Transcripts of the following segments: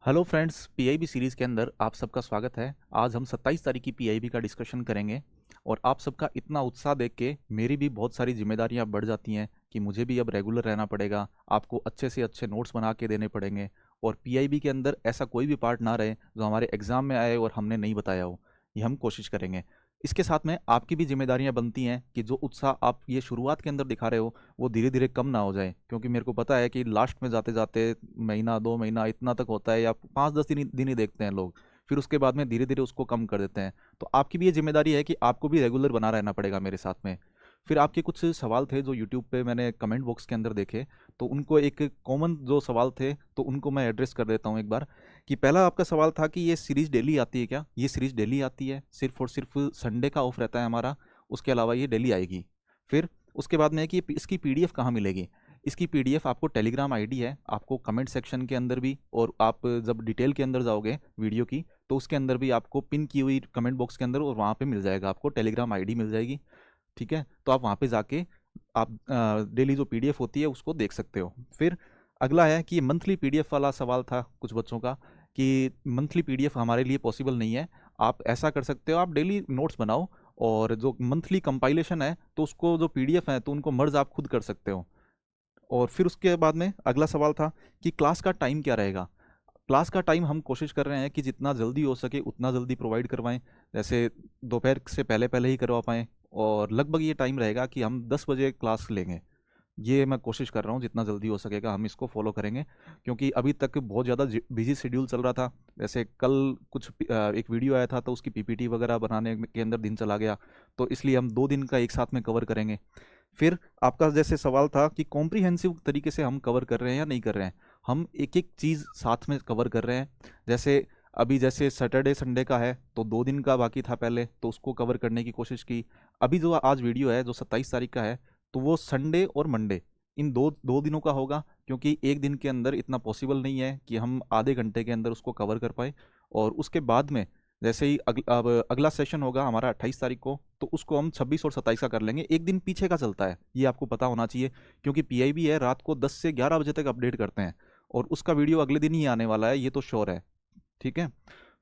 Hello friends, PIB series के अंदर आप सबका स्वागत है। आज हम 27 तारीख की पीआईबी का डिस्कशन करेंगे और आप सबका इतना उत्साह देख के मेरी भी बहुत सारी जिम्मेदारियां बढ़ जाती हैं कि मुझे भी अब रेगुलर रहना पड़ेगा, आपको अच्छे से अच्छे नोट्स बना के देने पड़ेंगे और पीआईबी के अंदर ऐसा कोई भी पार्ट ना रहे जो हमारे एग्ज़ाम में आए और हमने नहीं बताया हो। ये हम कोशिश करेंगे। इसके साथ में आपकी भी जिम्मेदारियां बनती हैं कि जो उत्साह आप ये शुरुआत के अंदर दिखा रहे हो वो धीरे धीरे कम ना हो जाए, क्योंकि मेरे को पता है कि लास्ट में जाते जाते महीना 2 महीना इतना तक होता है या 5-10 दिन ही देखते हैं लोग। फिर उसके बाद में धीरे धीरे उसको कम कर देते हैं। तो आपकी भी ये जिम्मेदारी है कि आपको भी रेगुलर बना रहना पड़ेगा मेरे साथ में। फिर आपके कुछ सवाल थे जो यूट्यूब पे मैंने कमेंट बॉक्स के अंदर देखे, तो उनको एक कॉमन जो सवाल थे तो उनको मैं एड्रेस कर देता हूँ एक बार। कि पहला आपका सवाल था कि ये सीरीज़ डेली आती है क्या? ये सीरीज़ डेली आती है, सिर्फ और सिर्फ संडे का ऑफ रहता है हमारा, उसके अलावा ये डेली आएगी। फिर उसके बाद में है कि इसकी पीडीएफ कहाँ मिलेगी? इसकी पीडीएफ आपको टेलीग्राम आईडी है, आपको कमेंट सेक्शन के अंदर भी, और आप जब डिटेल के अंदर जाओगे वीडियो की तो उसके अंदर भी आपको पिन की हुई कमेंट बॉक्स के अंदर और वहाँ पे मिल जाएगा, आपको टेलीग्राम आईडी मिल जाएगी। ठीक है, तो आप वहाँ पे जाके आप डेली जो पीडीएफ होती है उसको देख सकते हो। फिर अगला है कि मंथली पीडीएफ वाला सवाल था कुछ बच्चों का कि मंथली पीडीएफ हमारे लिए पॉसिबल नहीं है। आप ऐसा कर सकते हो, आप डेली नोट्स बनाओ और जो मंथली कंपाइलेशन है तो उसको जो पीडीएफ है तो उनको मर्ज आप खुद कर सकते हो। और फिर उसके बाद में अगला सवाल था कि क्लास का टाइम क्या रहेगा? क्लास का टाइम हम कोशिश कर रहे हैं कि जितना जल्दी हो सके उतना जल्दी प्रोवाइड करवाएं, जैसे दोपहर से पहले पहले ही करवा पाएँ। और लगभग ये टाइम रहेगा कि हम 10 बजे क्लास लेंगे। ये मैं कोशिश कर रहा हूँ जितना जल्दी हो सकेगा हम इसको फॉलो करेंगे, क्योंकि अभी तक बहुत ज़्यादा बिजी शेड्यूल चल रहा था। जैसे कल कुछ एक वीडियो आया था तो उसकी पीपीटी वगैरह बनाने के अंदर दिन चला गया, तो इसलिए हम 2 दिन का एक साथ में कवर करेंगे। फिर आपका जैसे सवाल था कि कॉम्प्रिहेंसिव तरीके से हम कवर कर रहे हैं या नहीं कर रहे हैं। हम एक एक चीज़ साथ में कवर कर रहे हैं। जैसे अभी जैसे सैटरडे संडे का है तो 2 दिन का बाकी था पहले, तो उसको कवर करने की कोशिश की। अभी जो आज वीडियो है जो 27 तारीख का है तो वो संडे और मंडे इन दो दो दिनों का होगा, क्योंकि एक दिन के अंदर इतना पॉसिबल नहीं है कि हम आधे घंटे के अंदर उसको कवर कर पाए। और उसके बाद में जैसे ही अब अगला सेशन होगा हमारा 28 तारीख को, तो उसको हम 26 और 27 का कर लेंगे। एक दिन पीछे का चलता है, ये आपको पता होना चाहिए, क्योंकि पीआईबी है रात को 10 से 11 बजे तक अपडेट करते हैं और उसका वीडियो अगले दिन ही आने वाला है, ये तो श्योर है। ठीक है।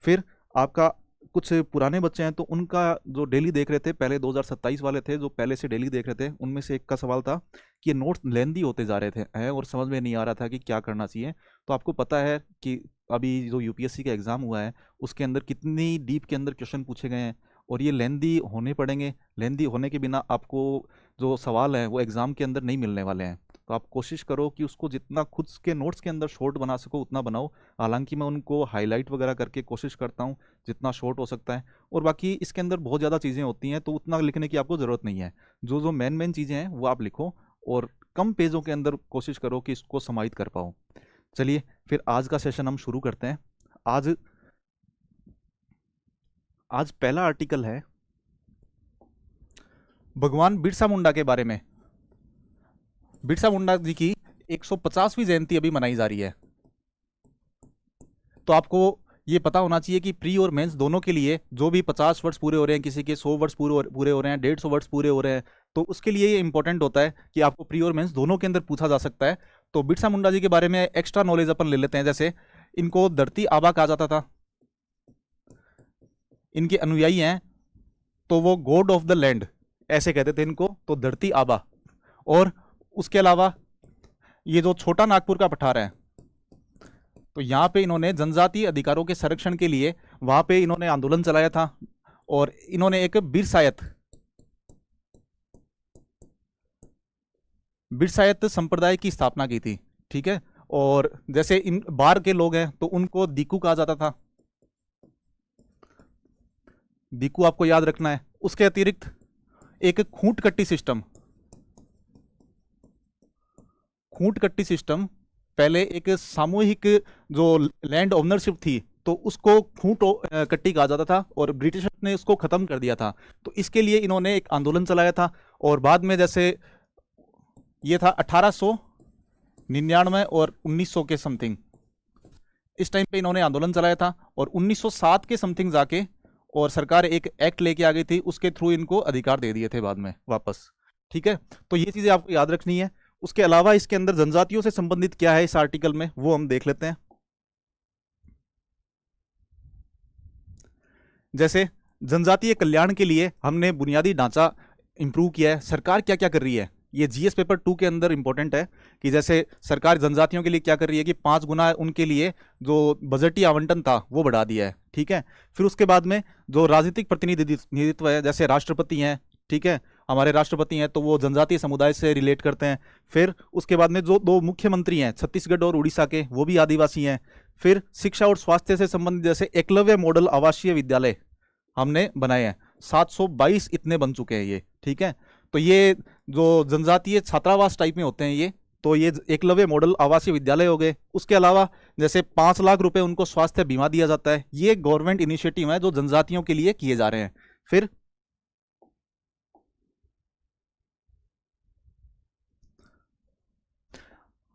फिर आपका कुछ पुराने बच्चे हैं तो उनका जो डेली देख रहे थे, पहले 2027 वाले थे जो पहले से डेली देख रहे थे, उनमें से एक का सवाल था कि ये नोट्स लेंदी होते जा रहे थे हैं और समझ में नहीं आ रहा था कि क्या करना चाहिए। तो आपको पता है कि अभी जो यूपीएससी का एग्ज़ाम हुआ है उसके अंदर कितनी डीप के अंदर क्वेश्चन पूछे गए हैं और ये लेंदी होने पड़ेंगे। लेंदी होने के बिना आपको जो सवाल है वो एग्ज़ाम के अंदर नहीं मिलने वाले हैं। तो आप कोशिश करो कि उसको जितना खुद के नोट्स के अंदर शॉर्ट बना सको उतना बनाओ। हालांकि मैं उनको हाईलाइट वगैरह करके कोशिश करता हूँ जितना शॉर्ट हो सकता है, और बाकी इसके अंदर बहुत ज़्यादा चीज़ें होती हैं तो उतना लिखने की आपको ज़रूरत नहीं है। जो जो मेन मेन चीज़ें हैं वो आप लिखो और कम पेजों के अंदर कोशिश करो कि इसको समाहित कर पाओ। चलिए फिर आज का सेशन हम शुरू करते हैं। आज आज पहला आर्टिकल है भगवान बिरसा मुंडा के बारे में। बिरसा मुंडा जी की 150वीं जयंती अभी मनाई जा रही है। तो आपको ये पता होना चाहिए कि प्री और मेंस दोनों के लिए जो भी 50 वर्ष पूरे हो रहे हैं, किसी के 100 वर्ष पूरे हो रहे हैं, 150 वर्ष पूरे हो रहे हैं, तो उसके लिए ये इंपॉर्टेंट होता है कि आपको प्री और मेंस दोनों के अंदर पूछा जा सकता है। तो बिरसा मुंडा जी के बारे में एक्स्ट्रा नॉलेज अपन ले लेते हैं। जैसे इनको धरती आबा कहा जाता था, इनके अनुयायी हैं तो वो गॉड ऑफ द लैंड ऐसे कहते थे इनको, तो धरती आबा। और उसके अलावा ये जो छोटा नागपुर का पठार है तो यहाँ पे इन्होंने जनजातीय अधिकारों के संरक्षण के लिए वहां पे इन्होंने आंदोलन चलाया था और इन्होंने एक बिरसायत संप्रदाय की स्थापना की थी। ठीक है। और जैसे इन बार के लोग हैं तो उनको दीकू कहा जाता था, दीकू आपको याद रखना है। उसके अतिरिक्त एक खूंट कट्टी सिस्टम पहले एक सामूहिक जो लैंड ओनरशिप थी तो उसको खूंट कट्टी कहा जाता था और ब्रिटिश ने उसको खत्म कर दिया था। तो इसके लिए इन्होंने एक आंदोलन चलाया था और बाद में जैसे ये था 1899 और 1900 के समथिंग, इस टाइम पे इन्होंने आंदोलन चलाया था और 1907 के समथिंग जाके और सरकार एक एक्ट लेके आ गई थी, उसके थ्रू इनको अधिकार दे दिए थे बाद में वापस। ठीक है। तो ये चीज़ें आपको याद रखनी है। उसके अलावा इसके अंदर जनजातियों से संबंधित क्या है इस आर्टिकल में वो हम देख लेते हैं। जैसे जनजातीय कल्याण के लिए हमने बुनियादी ढांचा इंप्रूव किया है। सरकार क्या क्या कर रही है, ये जीएस पेपर 2 के अंदर इंपॉर्टेंट है कि जैसे सरकार जनजातियों के लिए क्या कर रही है कि 5 गुना उनके लिए जो बजटीय आवंटन था वो बढ़ा दिया है। ठीक है, फिर उसके बाद में जो राजनीतिक प्रतिनिधित्व है, जैसे राष्ट्रपति हैं, ठीक है, हमारे राष्ट्रपति हैं तो वो जनजातीय समुदाय से रिलेट करते हैं। फिर उसके बाद में जो 2 मुख्यमंत्री हैं छत्तीसगढ़ और उड़ीसा के, वो भी आदिवासी हैं। फिर शिक्षा और स्वास्थ्य से संबंधित जैसे एकलव्य मॉडल आवासीय विद्यालय हमने बनाए हैं, 722 इतने बन चुके हैं ये। ठीक है, तो ये जो जनजातीय छात्रावास टाइप में होते हैं ये, तो ये एकलव्य मॉडल आवासीय विद्यालय हो गए। उसके अलावा जैसे 5 लाख रुपए उनको स्वास्थ्य बीमा दिया जाता है। ये गवर्नमेंट इनिशिएटिव है जो जनजातियों के लिए किए जा रहे हैं। फिर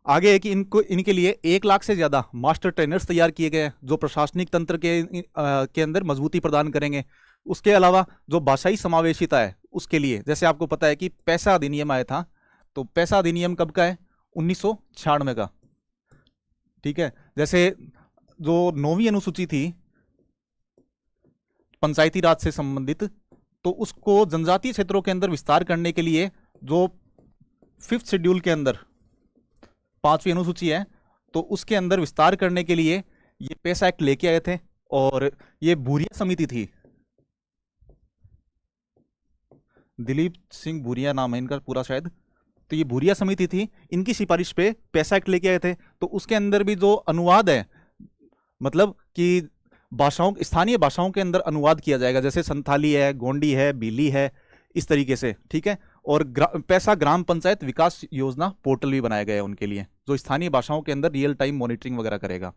आगे है कि इनको इनके लिए 1 लाख से ज्यादा मास्टर ट्रेनर्स तैयार किए गए हैं जो प्रशासनिक तंत्र के अंदर मजबूती प्रदान करेंगे। उसके अलावा जो भाषाई समावेशिता है उसके लिए, जैसे आपको पता है कि पैसा अधिनियम आया था, तो पैसा अधिनियम कब का है, 1996 का। ठीक है, जैसे जो 9वीं अनुसूची थी पंचायती राज से संबंधित, तो उसको जनजातीय क्षेत्रों के अंदर विस्तार करने के लिए जो 5th शेड्यूल के अंदर 5वीं अनुसूची है, तो उसके अंदर विस्तार करने के लिए ये पैसा एक्ट लेके आए थे। और ये भूरिया समिति थी, दिलीप सिंह भूरिया नाम है इनका पूरा शायद, तो ये भूरिया समिति थी, इनकी सिफारिश पे पैसा एक्ट लेके आए थे। तो उसके अंदर भी जो अनुवाद है, मतलब कि भाषाओं, स्थानीय भाषाओं के अंदर अनुवाद किया जाएगा, जैसे संथाली है, गोंडी है, भीली है, इस तरीके से। ठीक है, और पैसा ग्राम पंचायत विकास योजना पोर्टल भी बनाया गया है उनके लिए, जो स्थानीय भाषाओं के अंदर रियल टाइम मॉनिटरिंग वगैरह करेगा।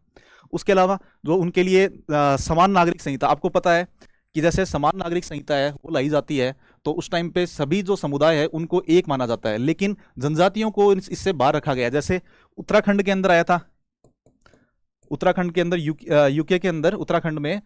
उसके अलावा जो उनके लिए समान नागरिक संहिता, आपको पता है कि जैसे समान नागरिक संहिता है वो लाई जाती है, तो उस टाइम पे सभी जो समुदाय है उनको एक माना जाता है, लेकिन जनजातियों को इससे बाहर रखा गया। जैसे उत्तराखंड के अंदर आया था, उत्तराखंड के अंदर यूके के अंदर उत्तराखंड में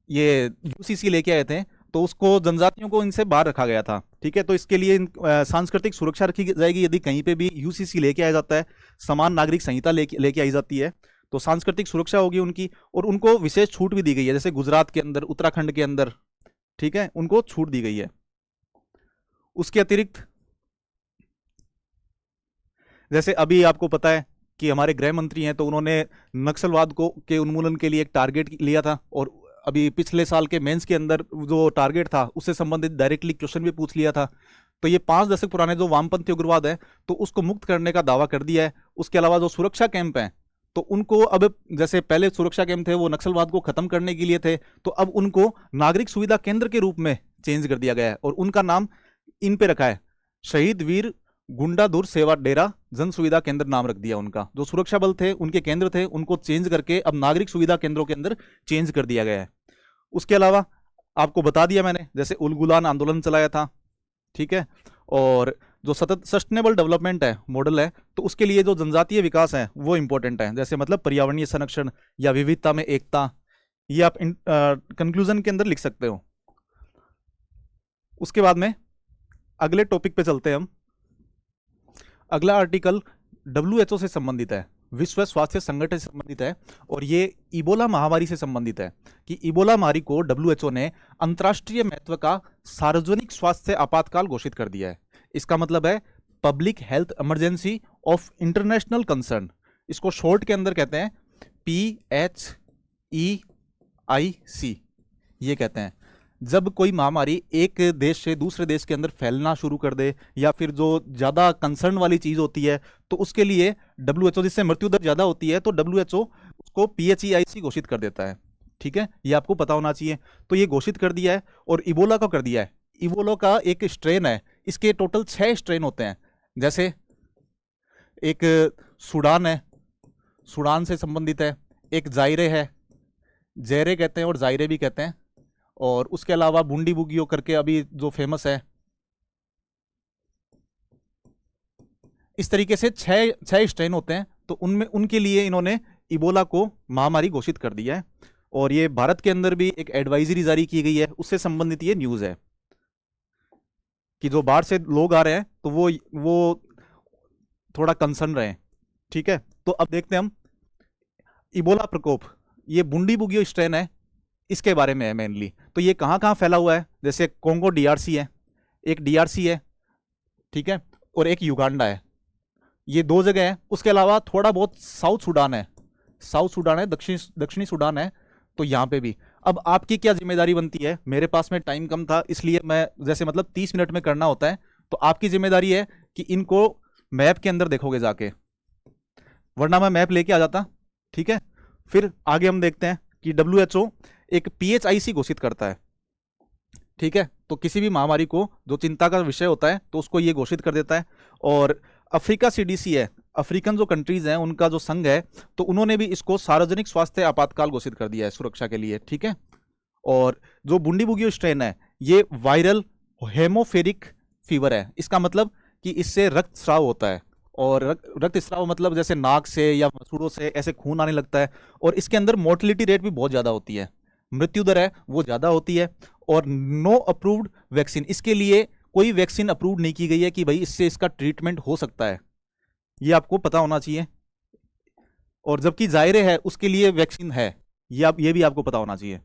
ये यूसीसी लेके आए थे, तो उसको जनजातियों को इनसे बाहर रखा गया था। ठीक है, तो इसके लिए सांस्कृतिक सुरक्षा रखी जाएगी यदि कहीं पे भी यूसीसी लेके आया जाता है, समान नागरिक संहिता लेके आई जाती है, तो सांस्कृतिक सुरक्षा होगी उनकी। और उनको विशेष छूट भी दी गई है, जैसे गुजरात के अंदर, उत्तराखंड के अंदर, ठीक है, उनको छूट दी गई है। उसके अतिरिक्त जैसे अभी आपको पता है कि हमारे गृह मंत्री हैं, तो उन्होंने नक्सलवाद को के उन्मूलन के लिए एक टारगेट लिया था, और अभी पिछले साल के मेंस के अंदर जो टारगेट था उससे संबंधित डायरेक्टली क्वेश्चन भी पूछ लिया था। तो ये 5 दशक पुराने जो वामपंथी उग्रवाद है, तो उसको मुक्त करने का दावा कर दिया है। उसके अलावा जो सुरक्षा कैंप हैं, तो उनको अब, जैसे पहले सुरक्षा कैंप थे वो नक्सलवाद को खत्म करने के लिए थे, तो अब उनको नागरिक सुविधा केंद्र के रूप में चेंज कर दिया गया है, और उनका नाम इन पे रखा है, शहीद वीर गुंडाधुर सेवा डेरा जन सुविधा केंद्र नाम रख दिया उनका। जो सुरक्षा बल थे, उनके केंद्र थे, उनको चेंज करके अब नागरिक सुविधा केंद्रों के अंदर चेंज कर दिया गया है। उसके अलावा आपको बता दिया मैंने, जैसे उलगुलान आंदोलन चलाया था। ठीक है, और जो सतत सस्टेनेबल डेवलपमेंट है मॉडल है, तो उसके लिए जो जनजातीय विकास है वो इंपॉर्टेंट है, जैसे मतलब पर्यावरणीय संरक्षण या विविधता में एकता, ये आप कंक्लूजन के अंदर लिख सकते हो। उसके बाद में अगले टॉपिक पे चलते हैं हम। अगला आर्टिकल WHO से संबंधित है, विश्व स्वास्थ्य संगठन से संबंधित है, और ये इबोला महामारी से संबंधित है कि इबोला महामारी को WHO ने अंतर्राष्ट्रीय महत्व का सार्वजनिक स्वास्थ्य आपातकाल घोषित कर दिया है। इसका मतलब है public health emergency of international concern, इसको शॉर्ट के अंदर कहते हैं PHEIC, ये कहते हैं। जब कोई महामारी एक देश से दूसरे देश के अंदर फैलना शुरू कर दे, या फिर जो ज़्यादा कंसर्न वाली चीज़ होती है, तो उसके लिए WHO, जिससे मृत्यु दर ज़्यादा होती है, तो WHO उसको PHEIC घोषित कर देता है। ठीक है, ये आपको पता होना चाहिए। तो ये घोषित कर दिया है, और इबोला को कर दिया है। इबोला का एक स्ट्रेन है, इसके टोटल 6 स्ट्रेन होते हैं। जैसे एक सूडान है, सूडान से संबंधित है, एक जायरे है, जैरे कहते हैं और जायरे भी कहते हैं, और उसके अलावा बूंदी बुगियो करके अभी जो फेमस है। इस तरीके से छह स्ट्रेन होते हैं, तो उनमें उनके लिए इन्होंने इबोला को महामारी घोषित कर दिया है। और ये भारत के अंदर भी एक एडवाइजरी जारी की गई है, उससे संबंधित ये न्यूज़ है कि जो बाहर से लोग आ रहे हैं तो वो थोड़ा कंसर्न रहे। ठीक है, तो अब देखते हैं हम इबोला प्रकोप। ये बूंदी बुगियो स्ट्रेन है, इसके बारे में है मेनली। तो ये कहाँ कहाँ फैला हुआ है, जैसे कोंगो डीआरसी है, एक डीआरसी है, ठीक है, और एक युगांडा है, ये दो जगह है। उसके अलावा थोड़ा बहुत साउथ सूडान है, साउथ सूडान है, दक्षिणी सूडान है, तो यहाँ पे भी। अब आपकी क्या जिम्मेदारी बनती है, मेरे पास में टाइम कम था इसलिए मैं जैसे मतलब 30 मिनट में करना होता है, तो आपकी जिम्मेदारी है कि इनको मैप के अंदर देखोगे जाके, वरना मैं मैप लेके आ जाता, ठीक है। फिर आगे हम देखते हैं कि WHO एक PHIC घोषित करता है, ठीक है। तो किसी भी महामारी को जो चिंता का विषय होता है तो उसको ये घोषित कर देता है। और अफ्रीका CDC है, अफ्रीकन जो कंट्रीज हैं उनका जो संघ है, तो उन्होंने भी इसको सार्वजनिक स्वास्थ्य आपातकाल घोषित कर दिया है सुरक्षा के लिए, ठीक है। और जो बुंडी बुगियो स्ट्रेन है, ये वायरल हेमोफेरिक फीवर है, इसका मतलब कि इससे रक्तस्राव होता है, और रक्तस्राव मतलब जैसे नाक से या मसूड़ों से ऐसे खून आने लगता है, और इसके अंदर मोर्टेलिटी रेट भी बहुत ज़्यादा होती है, मृत्यु दर है वो ज़्यादा होती है। और नो अप्रूव्ड वैक्सीन, इसके लिए कोई वैक्सीन अप्रूव नहीं की गई है कि भाई इससे इसका ट्रीटमेंट हो सकता है, ये आपको पता होना चाहिए। और जबकि जायरे है उसके लिए वैक्सीन है, ये भी आपको पता होना चाहिए,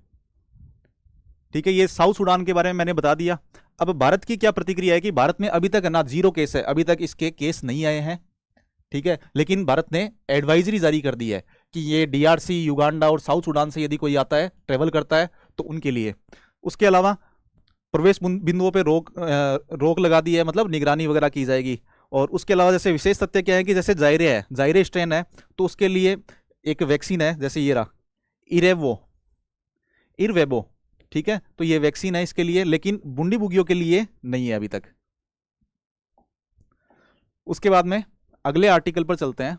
ठीक है। ये साउथ सूडान के बारे में मैंने बता दिया। अब भारत की क्या प्रतिक्रिया है कि भारत में अभी तक ना 0 केस है, अभी तक इसके केस नहीं आए हैं, ठीक है। लेकिन भारत ने एडवाइजरी जारी कर दी है कि ये डीआरसी, युगांडा और साउथ सूडान से यदि कोई आता है, ट्रेवल करता है, तो उनके लिए। उसके अलावा प्रवेश बिंदुओं पे रोक लगा दी है, मतलब निगरानी वगैरह की जाएगी। और उसके अलावा जैसे विशेष तथ्य क्या है कि जैसे जायरे है, जायरे स्ट्रेन है, तो उसके लिए एक वैक्सीन है, जैसे ये रहा इरवेबो, ठीक है। तो ये वैक्सीन है इसके लिए, लेकिन बुंडी बुगियों के लिए नहीं है अभी तक। उसके बाद में अगले आर्टिकल पर चलते हैं।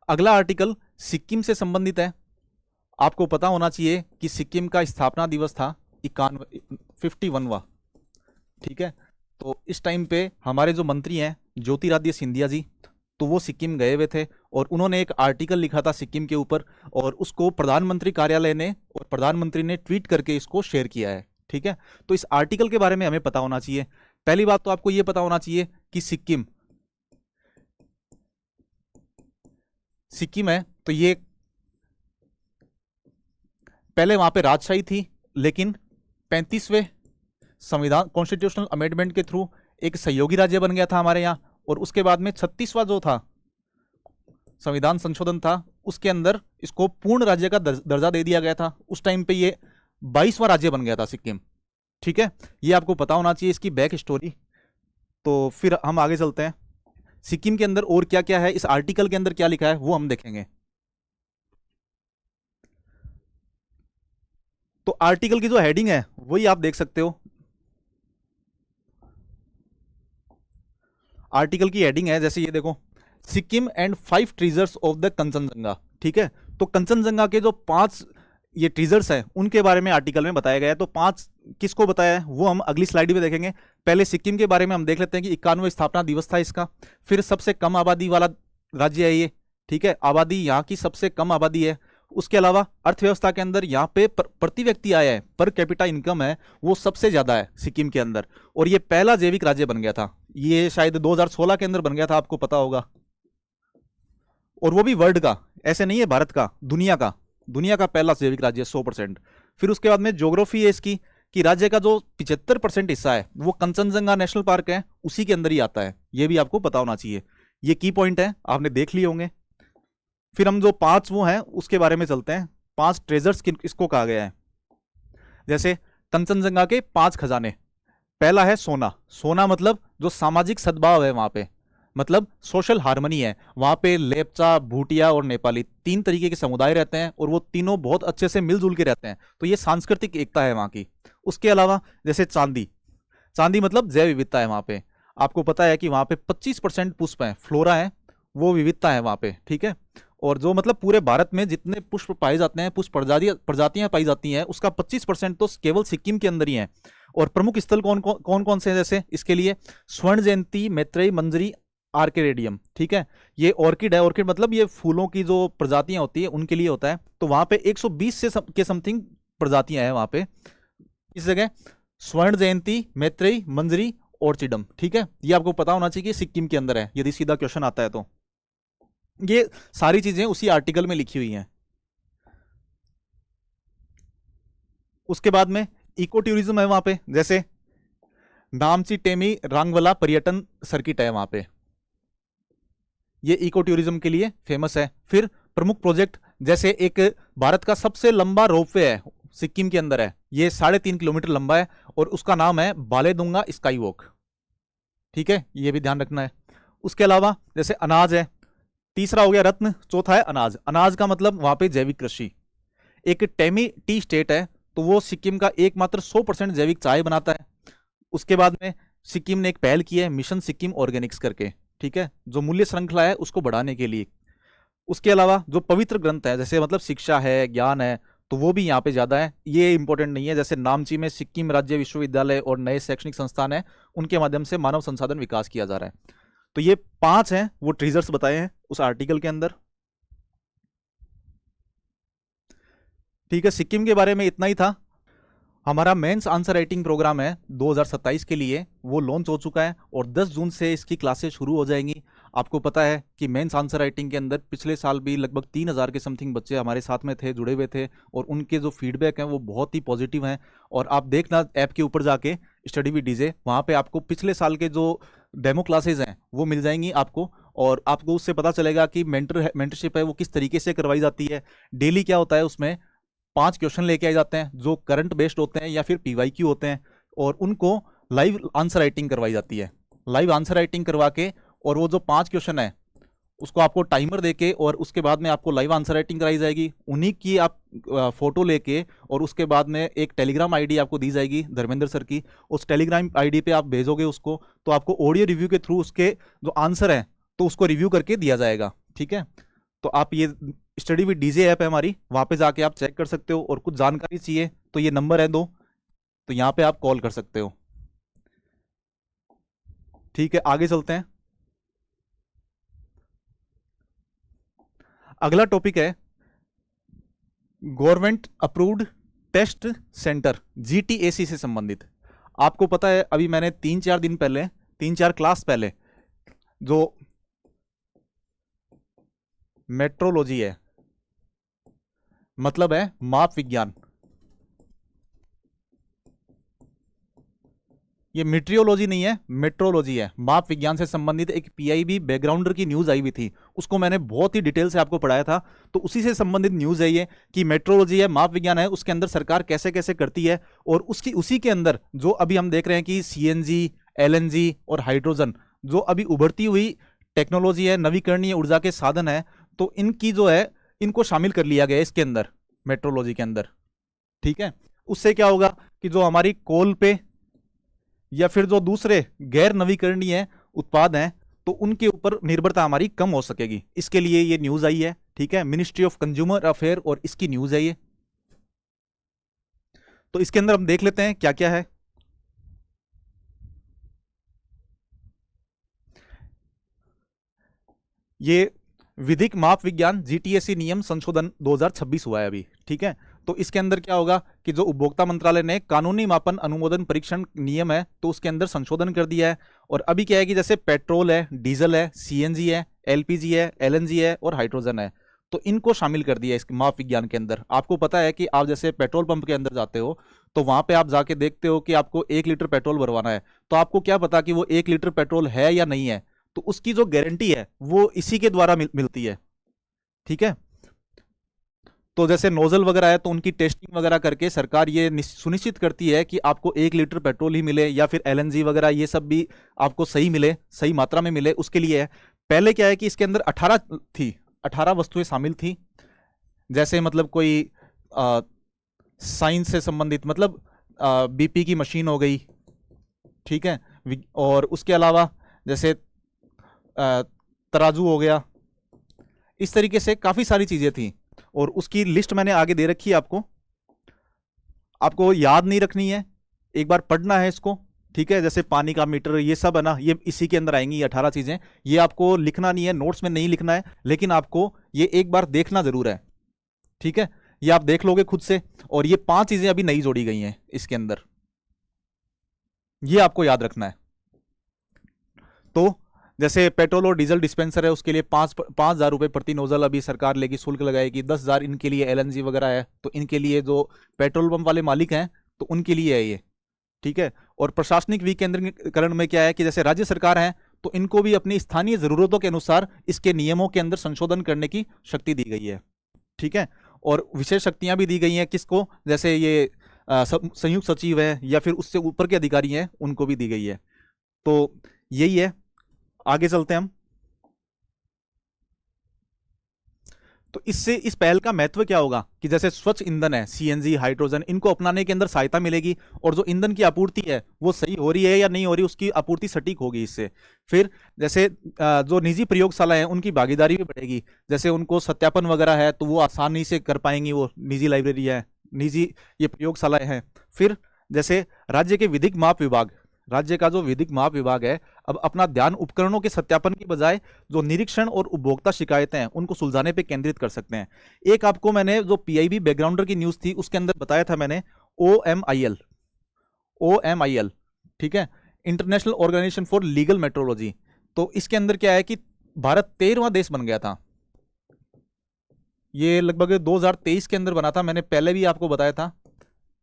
अगला आर्टिकल सिक्किम से संबंधित है। आपको पता होना चाहिए कि सिक्किम का स्थापना दिवस था 51वां, ठीक है। तो इस टाइम पे हमारे जो मंत्री हैं ज्योतिरादित्य सिंधिया जी, तो वो सिक्किम गए हुए थे, और उन्होंने एक आर्टिकल लिखा था सिक्किम के ऊपर, और उसको प्रधानमंत्री कार्यालय ने और प्रधानमंत्री ने ट्वीट करके इसको शेयर किया है, ठीक है। तो इस आर्टिकल के बारे में हमें पता होना चाहिए। पहली बात तो आपको ये पता होना चाहिए कि सिक्किम है, तो ये पहले वहां पे राजशाही थी, लेकिन 35वें संविधान कॉन्स्टिट्यूशनल अमेंडमेंट के थ्रू एक सहयोगी राज्य बन गया था हमारे यहाँ। और उसके बाद में 36वां जो था संविधान संशोधन था, उसके अंदर इसको पूर्ण राज्य का दर्जा दे दिया गया था। उस टाइम पे ये 22वां राज्य बन गया था सिक्किम, ठीक है। ये आपको पता होना चाहिए इसकी बैक स्टोरी। तो फिर हम आगे चलते हैं, सिक्किम के अंदर और क्या क्या है, इस आर्टिकल के अंदर क्या लिखा है वो हम देखेंगे। तो आर्टिकल की जो हेडिंग है वही आप देख सकते हो। आर्टिकल की हेडिंग है, जैसे ये देखो, Sikkim and 5 treasures of the Kanchenjunga, ठीक है। तो कंचनजंगा के जो 5 ये ट्रीजर्स हैं उनके बारे में आर्टिकल में बताया गया है। तो 5 किसको बताया है वो हम अगली स्लाइड में देखेंगे। पहले सिक्किम के बारे में हम देख लेते हैं कि 91वां स्थापना दिवस था इसका। फिर सबसे कम आबादी वाला राज्य है ये, ठीक है, आबादी यहाँ की सबसे कम आबादी है। उसके अलावा अर्थव्यवस्था के अंदर यहाँ पे प्रति व्यक्ति आय है, पर कैपिटा इनकम है, वो सबसे ज्यादा है सिक्किम के अंदर। और ये पहला जैविक राज्य बन गया था, ये शायद 2016 के अंदर बन गया था, आपको पता होगा। और वो भी वर्ल्ड का, ऐसे नहीं है भारत का, दुनिया का पहला जैविक राज्य 100%। फिर उसके बाद में ज्योग्राफी है इसकी, कि राज्य का जो 75% हिस्सा है वो कंचनजंगा नेशनल पार्क है, उसी के अंदर ही आता है, ये भी आपको पता होना चाहिए। ये की पॉइंट है, आपने देख लिए होंगे। फिर हम जो 5 वो हैं उसके बारे में चलते हैं। 5 ट्रेजर्स इसको कहा गया है, जैसे कंचनजंगा के 5 खजाने। पहला है सोना। सोना मतलब जो सामाजिक सद्भाव है वहां पे, मतलब सोशल हार्मनी है वहां पे। लेपचा, भूटिया और नेपाली 3 तरीके के समुदाय रहते हैं, और वो तीनों बहुत अच्छे से मिलजुल के रहते हैं, तो ये सांस्कृतिक एकता है वहां की। उसके अलावा जैसे चांदी, चांदी मतलब जैव विविधता है वहां पे। आपको पता है कि वहां पे 25% पुष्प है, फ्लोरा है, वो विविधता है वहां पे, ठीक है। और जो मतलब पूरे भारत में जितने पुष्प पाए जाते हैं, पुष्प प्रजातियां पाई जाती हैं, उसका 25% तो केवल सिक्किम के अंदर ही है। और प्रमुख स्थल कौन कौन से हैं, जैसे इसके लिए स्वर्ण जयंती, मैत्रेयी, मंजरी, आर्किडेरियम, ठीक है। ये ऑर्किड है, ऑर्किड मतलब ये फूलों की जो प्रजातियां होती है उनके लिए होता है। तो वहां पे 120 के समथिंग प्रजातियां हैं वहां पे। इस जगह स्वर्ण जयंती, मैत्रेयी, मंजरी, ऑर्चिडम, ठीक है। ये आपको पता होना चाहिए कि सिक्किम के अंदर है, यदि सीधा क्वेश्चन आता है तो। ये सारी चीजें उसी आर्टिकल में लिखी हुई हैं। उसके बाद में इको टूरिज्म है वहां पे, जैसे नामची टेमी रांगवला पर्यटन सर्किट है वहां पे, ये इको टूरिज्म के लिए फेमस है। फिर प्रमुख प्रोजेक्ट जैसे एक भारत का सबसे लंबा रोपवे है, सिक्किम के अंदर है, ये 3.5 किलोमीटर लंबा है और उसका नाम है बालेदुंगा स्काई वॉक। ठीक है, ये भी ध्यान रखना है। उसके अलावा जैसे अनाज है, तीसरा हो गया रत्न, चौथा है अनाज। अनाज का मतलब वहां पे जैविक कृषि, एक टेमी टी स्टेट है तो वो सिक्किम का एकमात्र 100% जैविक चाय बनाता है। उसके बाद में सिक्किम ने एक पहल की है मिशन सिक्किम ऑर्गेनिक्स करके, ठीक है, जो मूल्य श्रृंखला है उसको बढ़ाने के लिए। उसके अलावा जो पवित्र ग्रंथ है, जैसे मतलब शिक्षा है, ज्ञान है, तो वो भी यहाँ पे ज्यादा है, ये इंपॉर्टेंट नहीं है। जैसे नामची में सिक्किम राज्य विश्वविद्यालय और नए शैक्षणिक संस्थान है, उनके माध्यम से मानव संसाधन विकास किया जा रहा है। तो ये 5 हैं वो ट्रीजर्स बताए हैं उस आर्टिकल के अंदर। ठीक है, सिक्किम के बारे में इतना ही था। हमारा मेंस आंसर राइटिंग प्रोग्राम है 2027 के लिए, वो लॉन्च हो चुका है और 10 जून से इसकी क्लासेस शुरू हो जाएंगी। आपको पता है कि मेंस आंसर राइटिंग के अंदर पिछले साल भी लगभग 3000 के समथिंग बच्चे हमारे साथ में थे, जुड़े हुए थे, और उनके जो फीडबैक हैं वो बहुत ही पॉजिटिव हैं। और आप देखना ऐप के ऊपर जाके स्टडी विद डीजे, वहाँ पे आपको पिछले साल के जो डेमो क्लासेज हैं वो मिल जाएंगी आपको, और आपको उससे पता चलेगा कि मेंटरशिप है वो किस तरीके से करवाई जाती है। डेली क्या होता है, उसमें 5 क्वेश्चन लेके आए जाते हैं जो करंट बेस्ड होते हैं या फिर पीवाईक्यू होते हैं, और उनको लाइव आंसर राइटिंग करवाई जाती है। लाइव आंसर राइटिंग करवा के, और वो जो 5 क्वेश्चन है उसको आपको टाइमर देके, और उसके बाद में आपको लाइव आंसर राइटिंग कराई जाएगी। उन्हीं की आप फोटो लेके, और उसके बाद में एक टेलीग्राम आईडी आपको दी जाएगी धर्मेंद्र सर की, उस टेलीग्राम आईडी पे आप भेजोगे उसको, तो आपको ऑडियो रिव्यू के थ्रू उसके जो आंसर है तो उसको रिव्यू करके दिया जाएगा। ठीक है, तो आप ये स्टडी विद डीजे ऐप है हमारी, वहां पे जाके आप चेक कर सकते हो, और कुछ जानकारी चाहिए तो ये नंबर है 2, तो यहाँ पे आप कॉल कर सकते हो। ठीक है, आगे चलते हैं। अगला टॉपिक है गवर्नमेंट अप्रूव्ड टेस्ट सेंटर, जीटीएसी से संबंधित। आपको पता है अभी मैंने 3-4 दिन पहले, 3-4 क्लास पहले, जो मेट्रोलॉजी है, मतलब है माप विज्ञान, ये मेट्रियोलॉजी नहीं है, मेट्रोलॉजी है, माप विज्ञान से संबंधित एक पीआईबी बैकग्राउंडर की न्यूज आई हुई थी, उसको मैंने बहुत ही डिटेल से आपको पढ़ाया था। तो उसी से संबंधित न्यूज है ये, कि मेट्रोलॉजी है, माप विज्ञान है, उसके अंदर सरकार कैसे कैसे करती है, और उसकी उसी के अंदर जो अभी हम देख रहे हैं कि सीएनजी, एलएनजी और हाइड्रोजन जो अभी उभरती हुई टेक्नोलॉजी है, नवीकरणीय ऊर्जा के साधन है, तो इनकी जो है इनको शामिल कर लिया गया है इसके अंदर, मेट्रोलॉजी के अंदर। ठीक है, उससे क्या होगा कि जो हमारी कोल पे या फिर जो दूसरे गैर नवीकरणीय उत्पाद हैं, तो उनके ऊपर निर्भरता हमारी कम हो सकेगी, इसके लिए ये न्यूज आई है। ठीक है, मिनिस्ट्री ऑफ कंज्यूमर अफेयर और इसकी न्यूज है ये। तो इसके अंदर हम देख लेते हैं क्या क्या है। ये विधिक माप विज्ञान जीटीएसी नियम संशोधन 2026 हुआ है अभी। ठीक है, तो इसके अंदर क्या होगा कि जो उपभोक्ता मंत्रालय ने कानूनी मापन अनुमोदन परीक्षण नियम है तो उसके अंदर संशोधन कर दिया है। और अभी क्या है कि जैसे पेट्रोल है, डीजल है, सीएनजी है, एलपीजी है, एलएनजी है और हाइड्रोजन है, तो इनको शामिल कर दिया है इस माप विज्ञान के अंदर। आपको पता है कि आप जैसे पेट्रोल पंप के अंदर जाते हो तो वहां पे आप जाके देखते हो कि आपको 1 लीटर पेट्रोल भरवाना है, तो आपको क्या पता कि वो 1 लीटर पेट्रोल है या नहीं है, तो उसकी जो गारंटी है वो इसी के द्वारा मिलती है। ठीक है, तो जैसे नोजल वगैरह है तो उनकी टेस्टिंग वगैरह करके सरकार ये सुनिश्चित करती है कि आपको 1 लीटर पेट्रोल ही मिले, या फिर एलएनजी वगैरह ये सब भी आपको सही मिले, सही मात्रा में मिले, उसके लिए है। पहले क्या है कि इसके अंदर 18 वस्तुएं शामिल थी, जैसे मतलब कोई साइंस से संबंधित, मतलब बीपी की मशीन हो गई। ठीक है, और उसके अलावा जैसे तराजू हो गया, इस तरीके से काफी सारी चीजें थी, और उसकी लिस्ट मैंने आगे दे रखी है आपको। आपको याद नहीं रखनी है, एक बार पढ़ना है इसको। ठीक है, जैसे पानी का मीटर, ये सब है ना, ये इसी के अंदर आएंगी, ये 18 चीजें। ये आपको लिखना नहीं है, नोट्स में नहीं लिखना है, लेकिन आपको ये एक बार देखना जरूर है। ठीक है, ये आप देख लोगे खुद से, और ये 5 चीजें अभी नई जोड़ी गई हैं इसके अंदर, ये आपको याद रखना है। तो जैसे पेट्रोल और डीजल डिस्पेंसर है, उसके लिए 5,000 रुपये प्रति नोजल अभी सरकार लेगी, शुल्क लगाएगी। 10,000 इनके लिए एलएनजी वगैरह है, तो इनके लिए जो पेट्रोल पंप वाले मालिक हैं तो उनके लिए है ये, ठीक है। और प्रशासनिक विकेंद्रीकरण में क्या है कि जैसे राज्य सरकार है तो इनको भी अपनी स्थानीय जरूरतों के अनुसार इसके नियमों के अंदर संशोधन करने की शक्ति दी गई है, ठीक है। और विशेष शक्तियां भी दी गई हैं किसको, जैसे ये संयुक्त सचिव है या फिर उससे ऊपर के अधिकारी हैं उनको भी दी गई है। तो यही है, आगे चलते हैं हम। तो इससे इस पहल का महत्व क्या होगा कि जैसे स्वच्छ ईंधन है, सीएनजी, हाइड्रोजन, इनको अपनाने के अंदर सहायता मिलेगी, और जो ईंधन की आपूर्ति है वो सही हो रही है या नहीं हो रही, उसकी आपूर्ति सटीक होगी इससे। फिर जैसे जो निजी प्रयोगशाला है उनकी भागीदारी भी बढ़ेगी, जैसे उनको सत्यापन वगैरह है तो वो आसानी से कर पाएंगी, वो निजी लाइब्रेरी है, निजी ये प्रयोगशालाएं हैं। फिर जैसे राज्य के विधिक माप विभाग, राज्य का जो विधिक माप विभाग है अब अपना ध्यान उपकरणों के सत्यापन की बजाय जो निरीक्षण और उपभोक्ता शिकायतें हैं उनको सुलझाने पे केंद्रित कर सकते हैं। एक आपको मैंने जो पीआईबी बैकग्राउंडर की न्यूज़ थी उसके अंदर बताया था मैंने, OMIL, ठीक है, international organisation for legal metrology. तो इसके अंदर क्या है कि भारत 13वां देश बन गया था, ये लगभग 2023 के अंदर बना था, मैंने पहले भी आपको बताया था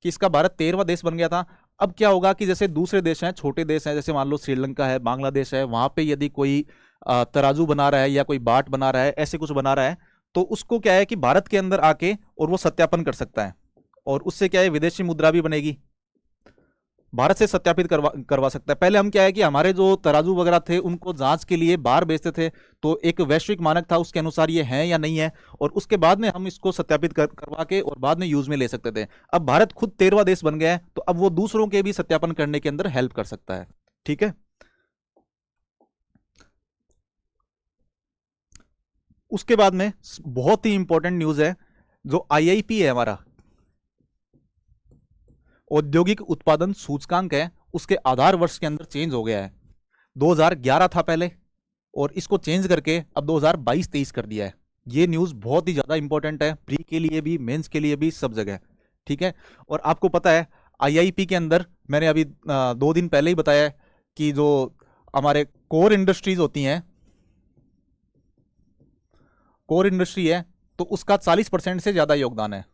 कि इसका भारत 13वां देश बन गया था। अब क्या होगा कि जैसे दूसरे देश हैं, छोटे देश हैं, जैसे मान लो श्रीलंका है, बांग्लादेश है, वहां पे यदि कोई तराजू बना रहा है या कोई बाट बना रहा है, ऐसे कुछ बना रहा है, तो उसको क्या है कि भारत के अंदर आके और वो सत्यापन कर सकता है, और उससे क्या है विदेशी मुद्रा भी बनेगी, भारत से सत्यापित करवा सकता है। पहले हम क्या है कि हमारे जो तराजू वगैरह थे उनको जांच के लिए बाहर भेजते थे, तो एक वैश्विक मानक था, उसके अनुसार ये है या नहीं है, और उसके बाद में हम इसको सत्यापित करवा के और बाद में यूज में ले सकते थे। अब भारत खुद 13वां देश बन गया है, तो अब वो दूसरों के भी सत्यापन करने के अंदर हेल्प कर सकता है, ठीक है। उसके बाद में बहुत ही इंपॉर्टेंट न्यूज है, जो आईआईपी है हमारा, औद्योगिक उत्पादन सूचकांक है, उसके आधार वर्ष के अंदर चेंज हो गया है। 2011 था पहले, और इसको चेंज करके अब 2022-23 कर दिया है। ये न्यूज़ बहुत ही ज़्यादा इंपॉर्टेंट है, प्री के लिए भी, मेंस के लिए भी, सब जगह, ठीक है। और आपको पता है आईआईपी के अंदर मैंने अभी 2 दिन पहले ही बताया कि जो हमारे कोर इंडस्ट्रीज होती हैं, कोर इंडस्ट्री है तो उसका 40% से ज़्यादा योगदान है,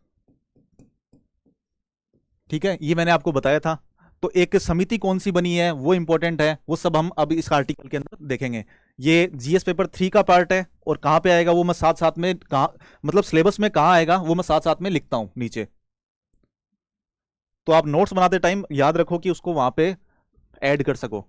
ठीक है, ये मैंने आपको बताया था। तो एक समिति कौन सी बनी है वो इंपॉर्टेंट है, वो सब हम अब इस आर्टिकल के अंदर देखेंगे। ये जीएस पेपर 3 का पार्ट है, और कहाँ पे आएगा वो मैं साथ साथ में, कहाँ मतलब सिलेबस में कहाँ आएगा वो मैं साथ साथ में लिखता हूं नीचे, तो आप नोट्स बनाते टाइम याद रखो कि उसको वहां पे ऐड कर सको।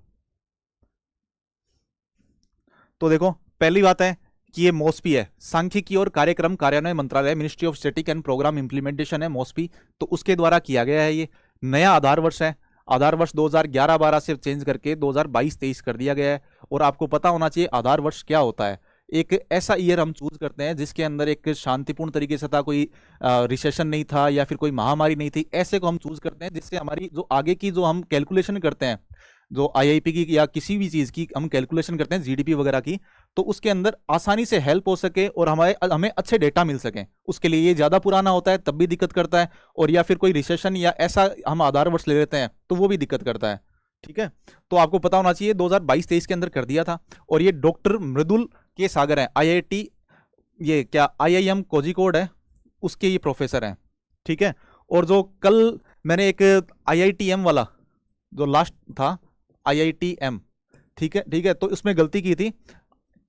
तो देखो पहली बात है कि ये मॉस्पी है, सांख्यिकी और कार्यक्रम कार्यान्वयन मंत्रालय, ministry of static and programme implementation है मॉस्पी, तो उसके द्वारा किया गया है। ये नया आधार वर्ष है, आधार वर्ष 2011-12 से चेंज करके 2022-23 कर दिया गया है। और आपको पता होना चाहिए आधार वर्ष क्या होता है, एक ऐसा ईयर हम चूज करते हैं जिसके अंदर एक शांतिपूर्ण तरीके से था, कोई रिसेशन नहीं था या फिर कोई महामारी नहीं थी, ऐसे को हम चूज करते हैं जिससे हमारी जो आगे की जो हम कैलकुलेशन करते हैं, जो आईआईपी की या किसी भी चीज़ की हम कैलकुलेशन करते हैं जीडीपी वगैरह की, तो उसके अंदर आसानी से हेल्प हो सके और हमें अच्छे डेटा मिल सके, उसके लिए ये ज़्यादा पुराना होता है तब भी दिक्कत करता है, और या फिर कोई रिसेशन या ऐसा हम आधार वर्ष ले लेते हैं तो वो भी दिक्कत करता है, ठीक है। तो आपको पता होना चाहिए 2022-23 के अंदर कर दिया था। और ये डॉक्टर मृदुल के सागर हैं, आईआईटी, ये क्या आईआईएम कोझिकोड है, उसके ये प्रोफेसर हैं, ठीक है। और जो कल मैंने एक आईआईटीएम वाला जो लास्ट था, आईआईटीएम, ठीक है, ठीक है, तो उसमें गलती की थी,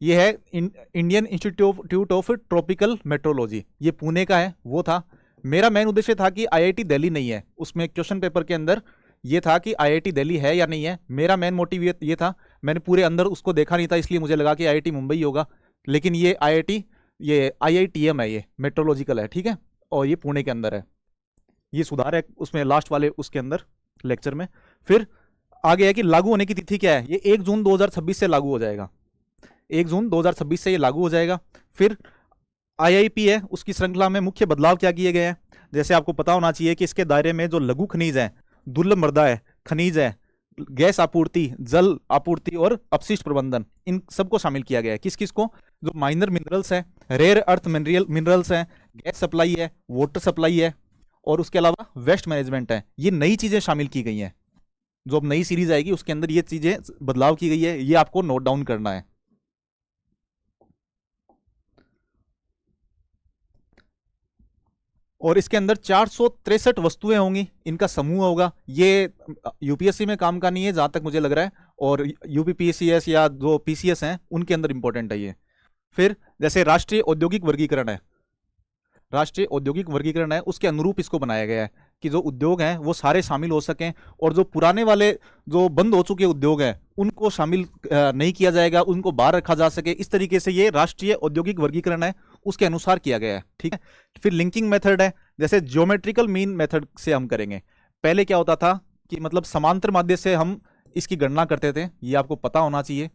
ये है Indian institute of tropical metrology, ये पुणे का है, वो था। मेरा मेन उद्देश्य था कि आईआईटी दिल्ली नहीं है, उसमें क्वेश्चन पेपर के अंदर ये था कि आईआईटी दिल्ली है या नहीं है, मेरा मेन मोटिव ये था, मैंने पूरे अंदर उसको देखा नहीं था, इसलिए मुझे लगा कि आईआईटी मुंबई होगा, लेकिन ये आईआईटीएम है, ये मेट्रोलॉजिकल है, ठीक है, और ये पुणे के अंदर है। ये सुधार है उसमें लास्ट वाले उसके अंदर लेक्चर में। फिर आगे है कि लागू होने की तिथि क्या है, ये 1 जून 2026 से लागू हो जाएगा, 1 जून 2026 से ये लागू हो जाएगा। फिर आईआईपी है, उसकी श्रृंखला में मुख्य बदलाव क्या किए गए हैं, जैसे आपको पता होना चाहिए कि इसके दायरे में जो लघु खनिज है, दुर्लभ मृदा है, खनिज है, गैस आपूर्ति, जल आपूर्ति और अपशिष्ट प्रबंधन, इन सबको शामिल किया गया है। किस किस को, जो माइनर मिनरल्स है, रेयर अर्थ मिनरल्स हैं, गैस सप्लाई है, वाटर सप्लाई है, और उसके अलावा वेस्ट मैनेजमेंट है, ये नई चीजें शामिल की गई हैं। जो अब नई सीरीज आएगी उसके अंदर ये चीजें बदलाव की गई है, ये आपको नोट डाउन करना है, और इसके अंदर 463 वस्तुएं होंगी, इनका समूह होगा। ये यूपीएससी में काम का नहीं है जहां तक मुझे लग रहा है, और यूपीपीसीएस या जो पीसीएस हैं उनके अंदर इंपॉर्टेंट है ये। फिर जैसे राष्ट्रीय औद्योगिक वर्गीकरण है, राष्ट्रीय औद्योगिक वर्गीकरण है, उसके अनुरूप इसको बनाया गया है कि जो उद्योग हैं वो सारे शामिल हो सकें, और जो पुराने वाले जो बंद हो चुके उद्योग हैं उनको शामिल नहीं किया जाएगा, उनको बाहर रखा जा सके। इस तरीके से ये राष्ट्रीय औद्योगिक वर्गीकरण है, उसके अनुसार किया गया है। ठीक है। फिर लिंकिंग मेथड है, जैसे ज्योमेट्रिकल मीन मेथड से हम करेंगे। पहले क्या होता था कि मतलब समांतर माध्य से हम इसकी गणना करते थे, ये आपको पता होना चाहिए।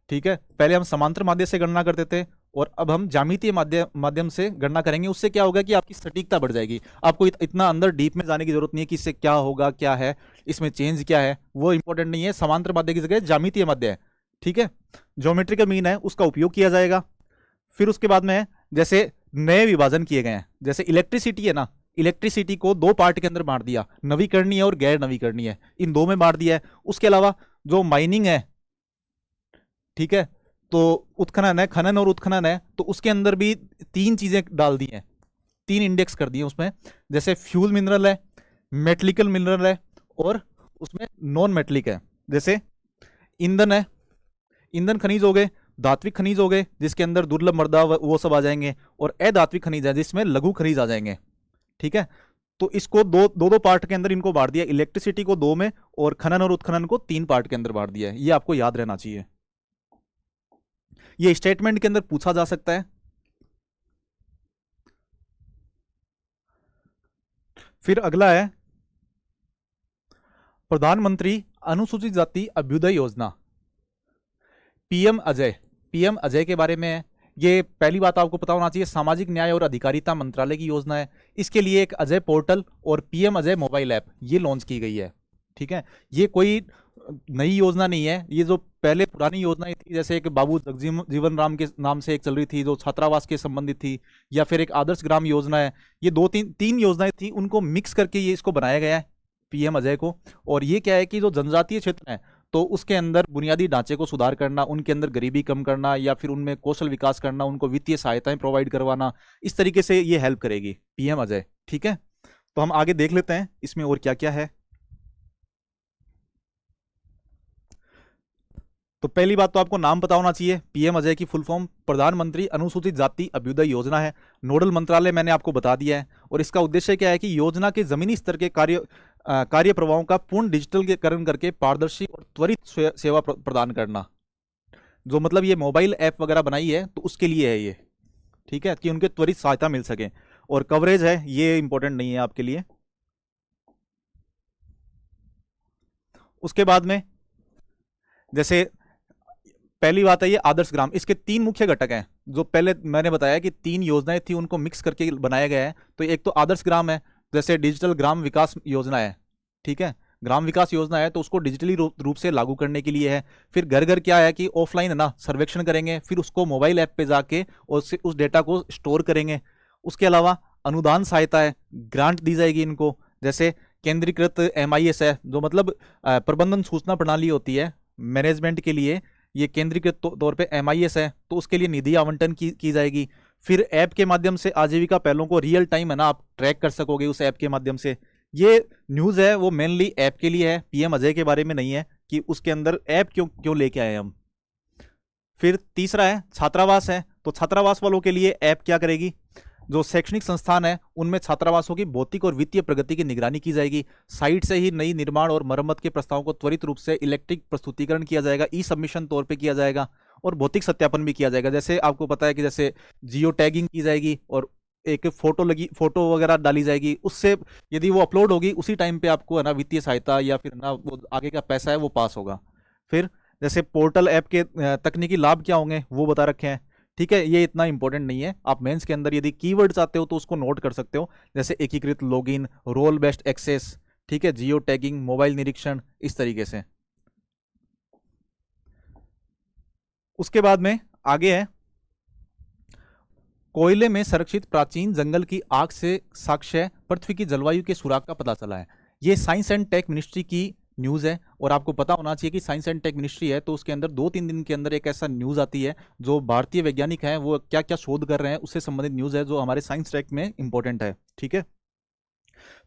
ठीक है, पहले हम समांतर माध्य से गणना करते थे, और अब हम ज्यामितीय माध्यम से गणना करेंगे। उससे क्या होगा कि आपकी सटीकता बढ़ जाएगी। आपको इतना अंदर डीप में जाने की जरूरत नहीं है कि इससे क्या होगा, क्या है, इसमें चेंज क्या है, वो इंपॉर्टेंट नहीं है। समांतर माध्य की जगह ज्यामितीय माध्य है। ठीक है, ज्योमेट्रिकल मीन है, उसका उपयोग किया जाएगा। फिर उसके बाद में जैसे नए विभाजन किए गए हैं, जैसे इलेक्ट्रिसिटी है ना, इलेक्ट्रिसिटी को दो पार्ट के अंदर बांट दिया, नवीकरणीय और गैर नवीकरणीय, इन दो में बांट दिया है। उसके अलावा जो माइनिंग है, ठीक है, तो उत्खनन है, खनन और उत्खनन है, तो उसके अंदर भी तीन चीजें डाल दी हैं, तीन इंडेक्स कर दिए उसमें। जैसे फ्यूल मिनरल है, मेटलिकल मिनरल है, और उसमें नॉन मेटलिक है। जैसे ईंधन है, ईंधन खनिज हो गए, धात्विक खनिज हो गए जिसके अंदर दुर्लभ मृदा वो सब आ जाएंगे, और अधात्विक खनिज है जिसमें लघु खनिज आ जाएंगे। ठीक है, तो इसको दो पार्ट के अंदर इनको बांट दिया, इलेक्ट्रिसिटी को दो में और खनन और उत्खनन को तीन पार्ट के अंदर बांट दिया है। ये आपको याद रहना चाहिए, ये स्टेटमेंट के अंदर पूछा जा सकता है। फिर अगला है प्रधानमंत्री अनुसूचित जाति अभ्युदय योजना, पीएम अजय। पीएम अजय के बारे में है, ये पहली बात आपको पता होना चाहिए, सामाजिक न्याय और अधिकारिता मंत्रालय की योजना है। इसके लिए एक अजय पोर्टल और पीएम अजय मोबाइल ऐप ये लॉन्च की गई है। ठीक है, ये कोई नई योजना नहीं है, ये जो पहले पुरानी योजनाएं थी, जैसे एक बाबू जगजीवन राम के नाम से एक चल रही थी जो छात्रावास के संबंधित थी, या फिर एक आदर्श ग्राम योजना है, ये दो तीन योजनाएं थी, उनको मिक्स करके ये इसको बनाया गया है पीएम अजय को। और ये क्या है कि जो जनजातीय क्षेत्र है तो उसके अंदर बुनियादी ढांचे को सुधार करना, उनके अंदर गरीबी कम करना, या फिर उनमें कौशल विकास करना, उनको वित्तीय सहायताएं प्रोवाइड करवाना, इस तरीके से ये हेल्प करेगी पीएम अजय। ठीक है, तो हम आगे देख लेते हैं इसमें और क्या क्या है। तो पहली बात तो आपको नाम पता होना चाहिए, पीएम अजय की फुल फॉर्म प्रधानमंत्री अनुसूचित जाति अभ्युदय योजना है। नोडल मंत्रालय मैंने आपको बता दिया है, और इसका उद्देश्य क्या है कि योजना के जमीनी स्तर के कार्य प्रवाहों का पूर्ण डिजिटलीकरण करके पारदर्शी और त्वरित सेवा प्रदान करना। जो मतलब ये मोबाइल ऐप वगैरह बनाई है तो उसके लिए है ये। ठीक है, कि उनके त्वरित सहायता मिल सके। और कवरेज है, ये इंपॉर्टेंट नहीं है आपके लिए। उसके बाद में जैसे पहली बात है ये आदर्श ग्राम, इसके तीन मुख्य घटक हैं, जो पहले मैंने बताया कि तीन योजनाएं थी उनको मिक्स करके बनाया गया है। तो एक तो आदर्श ग्राम है, जैसे डिजिटल ग्राम विकास योजना है। ठीक है, ग्राम विकास योजना है तो उसको डिजिटली रूप से लागू करने के लिए है। फिर घर घर क्या है कि ऑफलाइन है ना, सर्वेक्षण करेंगे, फिर उसको मोबाइल ऐप पे जाके और उस डेटा को स्टोर करेंगे। उसके अलावा अनुदान सहायता है, ग्रांट दी जाएगी इनको। जैसे केंद्रीकृत MIS है, जो मतलब प्रबंधन सूचना प्रणाली होती है मैनेजमेंट के लिए, ये केंद्रीकृत तौर पे MIS है, तो उसके लिए निधि आवंटन की जाएगी। फिर ऐप के माध्यम से आजीविका पहलों को रियल टाइम है ना आप ट्रैक कर सकोगे उस ऐप के माध्यम से। ये न्यूज़ है वो मेनली ऐप के लिए है, पीएम अजय के बारे में नहीं है कि उसके अंदर ऐप क्यों लेके आए हम। फिर तीसरा है छात्रावास है, तो छात्रावास वालों के लिए ऐप क्या करेगी, जो शैक्षणिक संस्थान है उनमें छात्रावासों की भौतिक और वित्तीय प्रगति की निगरानी की जाएगी। साइट से ही नई निर्माण और मरम्मत के प्रस्तावों को त्वरित रूप से इलेक्ट्रिक प्रस्तुतिकरण किया जाएगा, ई सबमिशन तौर पे किया जाएगा, और भौतिक सत्यापन भी किया जाएगा। जैसे आपको पता है कि जैसे जियो टैगिंग की जाएगी और एक फोटो वगैरह डाली जाएगी, उससे यदि वो अपलोड होगी उसी टाइम पे आपको है ना वित्तीय सहायता या फिर ना वो आगे का पैसा है वो पास होगा। फिर जैसे पोर्टल ऐप के तकनीकी लाभ क्या होंगे वो बता रखे हैं। ठीक है, ये इतना इंपॉर्टेंट नहीं है, आप मेंस के अंदर यदि कीवर्ड चाहते हो तो उसको नोट कर सकते हो, जैसे एकीकृत लॉगिन, रोल बेस्ड एक्सेस, ठीक है, जियो टैगिंग, मोबाइल निरीक्षण, इस तरीके से। उसके बाद में आगे है कोयले में संरक्षित प्राचीन जंगल की आग से साक्ष्य पृथ्वी की जलवायु के सुराग का पता चला है। ये साइंस एंड टेक मिनिस्ट्री की न्यूज़ है। और आपको पता होना चाहिए कि साइंस एंड टेक मिनिस्ट्री है, तो उसके अंदर 2-3 दिन के अंदर एक ऐसा न्यूज़ आती है जो भारतीय वैज्ञानिक हैं वो क्या क्या शोध कर रहे हैं उससे संबंधित न्यूज़ है, जो हमारे साइंस टेक में इंपॉर्टेंट है। ठीक है,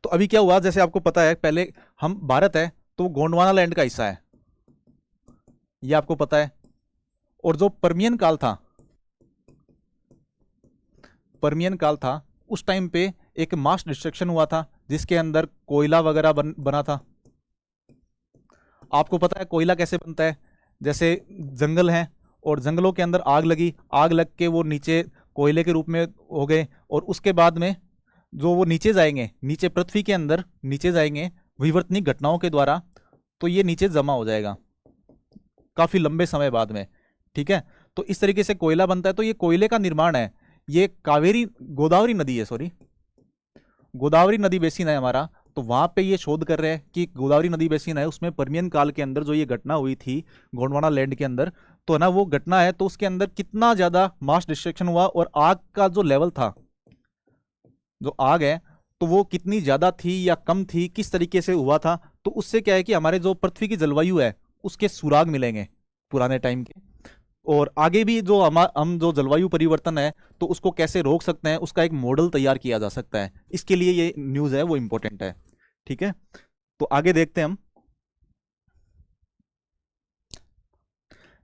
तो अभी क्या हुआ, जैसे आपको पता है पहले हम भारत है तो वो गोंडवाना लैंड का हिस्सा है, ये आपको पता है। और जो पर्मियन काल था, पर्मियन काल था, उस टाइम पे एक मास डिस्ट्रक्शन हुआ था जिसके अंदर कोयला वगैरह बना था। आपको पता है कोयला कैसे बनता है, जैसे जंगल हैं और जंगलों के अंदर आग लगी, आग लग के वो नीचे कोयले के रूप में हो गए, और उसके बाद में जो वो नीचे जाएंगे, नीचे पृथ्वी के अंदर नीचे जाएंगे विवर्तनिक घटनाओं के द्वारा, तो ये नीचे जमा हो जाएगा काफ़ी लंबे समय बाद में। ठीक है, तो इस तरीके से कोयला बनता है। तो ये कोयले का निर्माण है, ये कावेरी गोदावरी नदी है, सॉरी गोदावरी नदी बेसिन है हमारा, तो वहां पे ये शोध कर रहे हैं कि गोदावरी नदी बेसिन है, उसमें पर्मियन काल के अंदर जो ये घटना हुई थी गोंडवाना लैंड के अंदर, तो ना वो घटना है, तो उसके अंदर कितना ज्यादा मास डिस्ट्रक्शन हुआ और आग का जो लेवल था, जो आग है तो वो कितनी ज्यादा थी या कम थी, किस तरीके से हुआ था, तो उससे क्या है कि हमारे जो पृथ्वी की जलवायु है उसके सुराग मिलेंगे पुराने टाइम के। और आगे भी जो हम जो जलवायु परिवर्तन है तो उसको कैसे रोक सकते हैं उसका एक मॉडल तैयार किया जा सकता है, इसके लिए ये न्यूज़ है वो इंपॉर्टेंट है। ठीक है, तो आगे देखते हैं हम।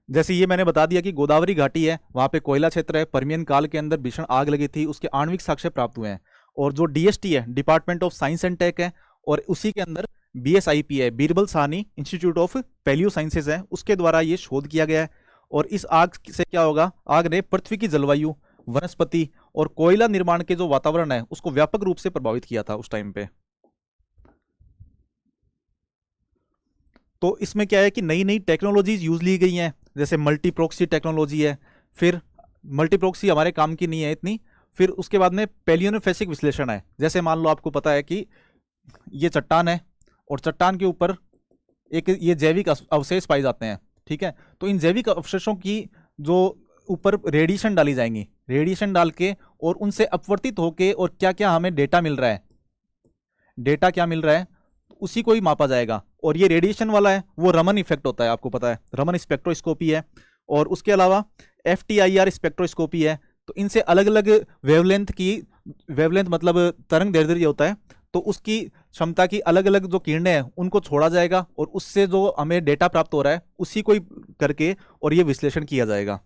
जैसे ये मैंने बता दिया कि गोदावरी घाटी है, वहां पे कोयला क्षेत्र है, पर्मियन काल के अंदर भीषण आग लगी थी, उसके आणविक साक्ष्य प्राप्त हुए हैं। और जो डीएसटी है, department of science and tech है, और उसी के अंदर बीएसआईपी है, Birbal Sahni institute of palaeosciences है, उसके द्वारा ये शोध किया गया है। और इस आग से क्या होगा, आग ने पृथ्वी की जलवायु, वनस्पति और कोयला निर्माण के जो वातावरण है उसको व्यापक रूप से प्रभावित किया था उस टाइम पे। तो इसमें क्या है कि नई नई टेक्नोलॉजीज यूज ली गई हैं, जैसे मल्टीप्रोक्सी टेक्नोलॉजी है, फिर मल्टीप्रोक्सी हमारे काम की नहीं है इतनी। फिर उसके बाद में पैलियोनोफेसिक विश्लेषण है, जैसे मान लो आपको पता है कि ये चट्टान है और चट्टान के ऊपर एक ये जैविक अवशेष पाए जाते हैं। ठीक है, तो इन जैविक अवशेषों की जो ऊपर रेडिएशन डाली जाएंगी, रेडिएशन डाल के और उनसे अपवर्तित होके और क्या क्या हमें डेटा मिल रहा है, डेटा क्या मिल रहा है उसी को ही मापा जाएगा। और ये रेडिएशन वाला है वो रमन इफेक्ट होता है, आपको पता है रमन स्पेक्ट्रोस्कोपी है। और उसके अलावा FTIR स्पेक्ट्रोस्कोपी है, तो इनसे अलग अलग वेवलेंथ की, वेवलेंथ मतलब तरंग दैर्ध्य होता है, तो उसकी क्षमता की अलग अलग जो किरणें हैं उनको छोड़ा जाएगा और उससे जो हमें डेटा प्राप्त हो रहा है उसी को ही करके और ये विश्लेषण किया जाएगा।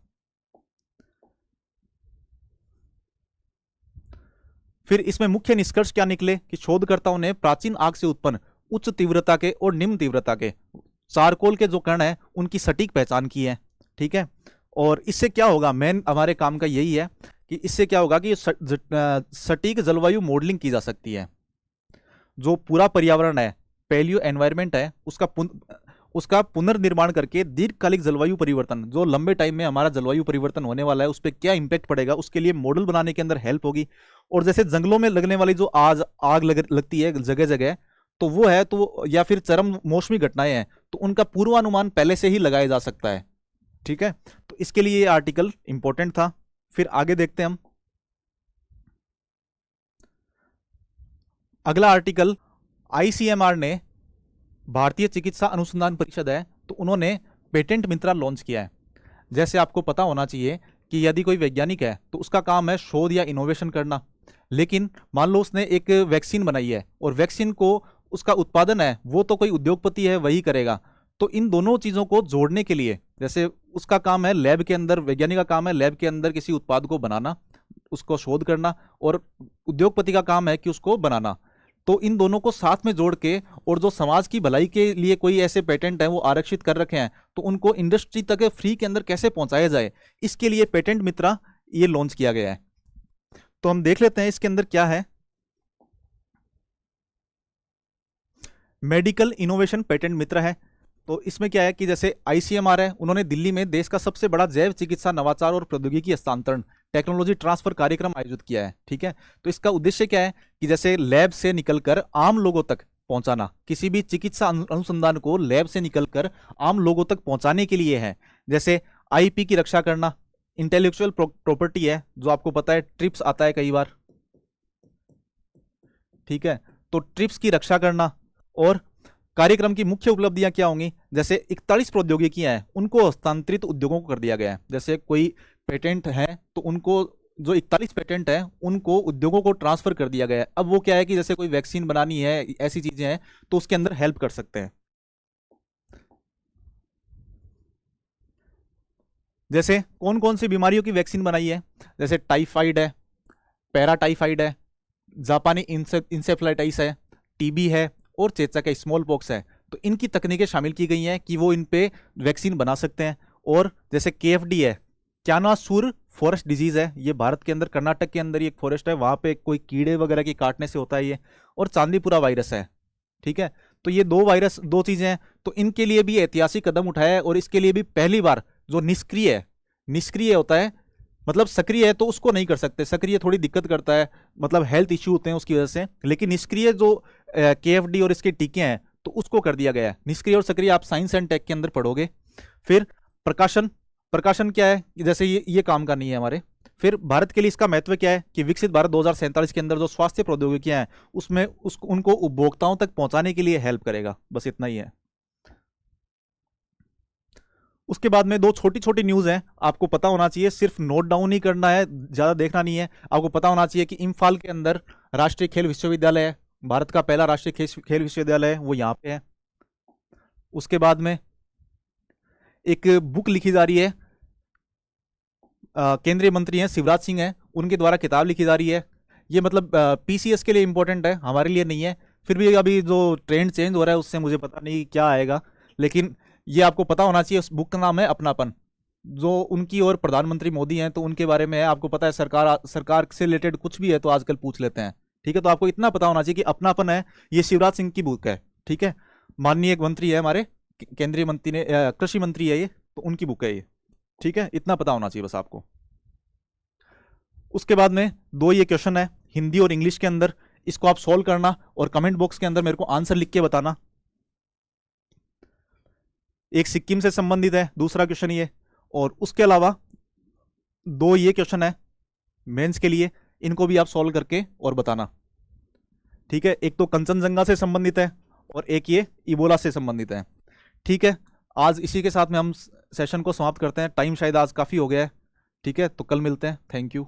फिर इसमें मुख्य निष्कर्ष क्या निकले कि शोधकर्ताओं ने प्राचीन आग से उत्पन्न उच्च तीव्रता के और निम्न तीव्रता के चारकोल के जो कण है उनकी सटीक पहचान की है। ठीक है, और इससे क्या होगा, मेन हमारे काम का यही है कि इससे क्या होगा कि सटीक जलवायु मॉडलिंग की जा सकती है। जो पूरा पर्यावरण है, पैलियो एनवायरमेंट है, उसका पुनर्निर्माण करके दीर्घकालिक जलवायु परिवर्तन, जो लंबे टाइम में हमारा जलवायु परिवर्तन होने वाला है उस पर क्या इंपैक्ट पड़ेगा, उसके लिए मॉडल बनाने के अंदर हेल्प होगी। और जैसे जंगलों में लगने वाली जो आग लगती है जगह जगह, तो वो है, तो या फिर चरम मौसमी घटनाएं हैं, तो उनका पूर्वानुमान पहले से ही लगाया जा सकता है। ठीक है, तो इसके लिए ये आर्टिकल इंपॉर्टेंट था। फिर आगे देखते हैं हम। अगला आर्टिकल, ICMR ने, भारतीय चिकित्सा अनुसंधान परिषद है, तो उन्होंने पेटेंट मित्रा लॉन्च किया है। जैसे आपको पता होना चाहिए कि यदि कोई वैज्ञानिक है तो उसका काम है शोध या इनोवेशन करना, लेकिन मान लो उसने एक वैक्सीन बनाई है और वैक्सीन को उसका उत्पादन है वो तो कोई उद्योगपति है वही करेगा, तो इन दोनों चीज़ों को जोड़ने के लिए, जैसे उसका काम है लैब के अंदर, वैज्ञानिक का काम है लैब के अंदर किसी उत्पाद को बनाना, उसको शोध करना, और उद्योगपति का काम है कि उसको बनाना। तो इन दोनों को साथ में जोड़ के और जो समाज की भलाई के लिए कोई ऐसे पेटेंट हैं वो आरक्षित कर रखे हैं, तो उनको इंडस्ट्री तक फ्री के अंदर कैसे पहुंचाया जाए, इसके लिए पेटेंट मित्रा ये लॉन्च किया गया है। तो हम देख लेते हैं इसके अंदर क्या है। मेडिकल इनोवेशन पेटेंट मित्र है, तो इसमें क्या है कि जैसे ICMR है, उन्होंने दिल्ली में देश का सबसे बड़ा जैव चिकित्सा नवाचार और प्रौद्योगिकी हस्तांतरण टेक्नोलॉजी ट्रांसफर कार्यक्रम आयोजित किया है। ठीक है, तो इसका उद्देश्य क्या है कि जैसे लैब से निकलकर आम लोगों तक पहुंचाना, किसी भी चिकित्सा अनुसंधान को लैब से निकलकर आम लोगों तक पहुंचाने के लिए है। जैसे IP की रक्षा करना, इंटेलेक्चुअल प्रॉपर्टी है, जो आपको पता है ट्रिप्स आता है कई बार। ठीक है, तो ट्रिप्स की रक्षा करना, और कार्यक्रम की मुख्य उपलब्धियां क्या होंगी? जैसे 41 प्रौद्योगिकियां हैं उनको हस्तांतरित उद्योगों को कर दिया गया है। जैसे कोई पेटेंट है तो उनको, जो 41 पेटेंट है उनको उद्योगों को ट्रांसफर कर दिया गया है। अब वो क्या है कि जैसे कोई वैक्सीन बनानी है, ऐसी चीजें हैं, तो उसके अंदर हेल्प कर सकते हैं। जैसे कौन कौन सी बीमारियों की वैक्सीन बनाई है? जैसे टाइफाइड है, पैराटाइफाइड है, जापानी इंसेफ्लाइटिस है, टीबी है और चेचक है, स्मॉल पॉक्स है। तो इनकी तकनीकें शामिल की गई हैं कि वो इन पे वैक्सीन बना सकते हैं। और जैसे केएफडी है, क्यानासुर फॉरेस्ट डिजीज है, ये भारत के अंदर कर्नाटक के अंदर ही एक फॉरेस्ट है, वहां पे कोई कीड़े वगैरह के काटने से होता है ये। और चांदीपुरा वायरस है, ठीक है। तो ये दो वायरस, दो चीजें हैं, तो इनके लिए भी ऐतिहासिक कदम उठाया है। और इसके लिए भी पहली बार जो निष्क्रिय है, निष्क्रिय होता है मतलब सक्रिय है तो उसको नहीं कर सकते, सक्रिय थोड़ी दिक्कत करता है, मतलब हेल्थ इश्यू होते हैं उसकी वजह से, लेकिन निष्क्रिय जो केएफडी और इसके टीके हैं तो उसको कर दिया गया है। निष्क्रिय और सक्रिय आप साइंस एंड टेक के अंदर पढ़ोगे। फिर प्रकाशन, प्रकाशन क्या है? जैसे ये काम का नहीं है हमारे। फिर भारत के लिए इसका महत्व क्या है कि विकसित भारत 2047 के अंदर जो स्वास्थ्य प्रौद्योगिकियां हैं उसमें उनको उपभोक्ताओं तक पहुंचाने के लिए हेल्प करेगा। बस इतना ही है। उसके बाद में दो छोटी छोटी न्यूज हैं, आपको पता होना चाहिए, सिर्फ नोट डाउन ही करना है, ज्यादा देखना नहीं है। आपको पता होना चाहिए कि इम्फाल के अंदर राष्ट्रीय खेल विश्वविद्यालय है, भारत का पहला राष्ट्रीय खेल विश्वविद्यालय है, वो यहाँ पे है। उसके बाद में एक बुक लिखी जा रही है, केंद्रीय मंत्री हैं शिवराज सिंह हैं, उनके द्वारा किताब लिखी जा रही है। ये मतलब पीसीएस के लिए इंपॉर्टेंट है, हमारे लिए नहीं है। फिर भी अभी जो ट्रेंड चेंज हो रहा है उससे मुझे पता नहीं क्या आएगा, लेकिन ये आपको पता होना चाहिए। उस बुक का नाम है अपनापन, जो उनकी और प्रधानमंत्री मोदी हैं तो उनके बारे में है। आपको पता है सरकार से रिलेटेड कुछ भी है तो आजकल पूछ लेते हैं, ठीक है। तो आपको इतना पता होना चाहिए कि अपनापन है, ये शिवराज सिंह की बुक है, ठीक है। माननीय एक मंत्री है हमारे, केंद्रीय मंत्री ने, कृषि मंत्री है ये, तो उनकी बुक है ये, ठीक है। इतना पता होना चाहिए बस आपको। उसके बाद में दो ये क्वेश्चन है हिंदी और इंग्लिश के अंदर, इसको आप सॉल्व करना और कमेंट बॉक्स के अंदर मेरे को आंसर लिख के बताना। एक सिक्किम से संबंधित है दूसरा क्वेश्चन ये, और उसके अलावा दो ये क्वेश्चन है मेंस के लिए, इनको भी आप सॉल्व करके और बताना, ठीक है। एक तो कंचनजंगा से संबंधित है और एक ये इबोला से संबंधित है, ठीक है। आज इसी के साथ में हम सेशन को समाप्त करते हैं, टाइम शायद आज काफ़ी हो गया है, ठीक है। तो कल मिलते हैं, थैंक यू।